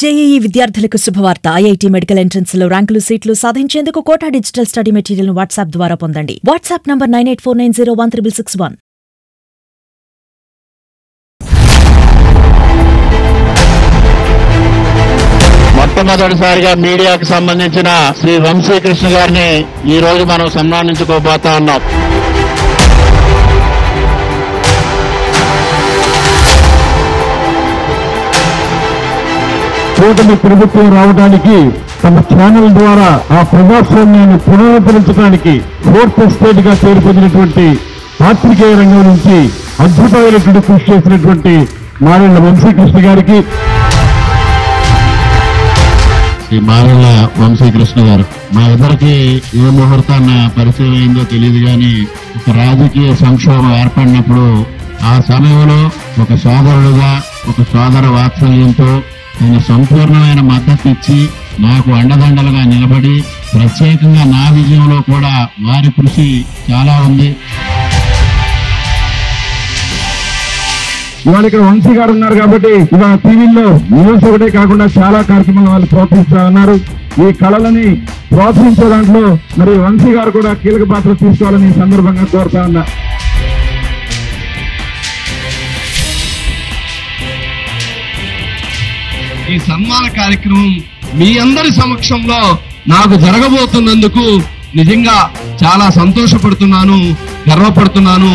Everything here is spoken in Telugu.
జేఈఈ విద్యార్థులకు శుభవార్త. ఐఐటీ మెడికల్ ఎంట్రన్స్ లో ర్యాంకులు సీట్లు సాధించేందుకు కోటా డిజిటల్ స్టడీ మెటీరియల్ ను వాట్సాప్ ద్వారా పొందండి. WhatsApp number 9849016661. మొట్టమొదటిసారిగా మీడియాకు సంబంధించిన శ్రీ వంశీకృష్ణ గారిని ఈ రోజు మనం సన్మానించుకోబోతా ఉన్నాం. కూటమి ప్రభుత్వం రావడానికి తమ ఛానల్ ద్వారా ఆ ప్రజాస్వామ్యాన్ని పునరుద్ధరించడానికి ఫోర్త్ ఎస్టేట్ గా పేరు పొందినటువంటి పాత్రికేయ రంగం నుంచి అద్భుతమైనటువంటి కృషి చేసినటువంటి మారెళ్ల వంశీకృష్ణ గారికి, శ్రీ మారెళ్ల వంశీకృష్ణ గారు మా ఇద్దరికి ఏ ముహూర్తాన్న పరిచయం అయిందో తెలియదు కానీ ఒక రాజకీయ సంక్షోభం ఏర్పడినప్పుడు ఆ సమయంలో ఒక సోదరుడుగా ఒక సోదర వాత్సల్యంతో ఆయన సంపూర్ణమైన మద్దతు ఇచ్చి నాకు అండదండలుగా నిలబడి ప్రత్యేకంగా నా విజయంలో కూడా వారి కృషి చాలా ఉంది. ఇవాళ ఇక్కడ వంశీ గారు ఉన్నారు కాబట్టి ఇవాళ టీవీల్లో న్యూస్ ఒకటే కాకుండా చాలా కార్యక్రమాలు వాళ్ళు ప్రోత్సహిస్తా ఉన్నారు. ఈ కళలని ప్రోత్సహించే దాంట్లో మరి వంశీ గారు కూడా కీలక పాత్ర తీసుకోవాలని ఈ సందర్భంగా కోరుతా ఉన్నా. ఈ సన్మాన కార్యక్రమం మీ అందరి సమక్షంలో నాకు జరగబోతున్నందుకు నిజంగా చాలా సంతోషపడుతున్నాను, గర్వపడుతున్నాను.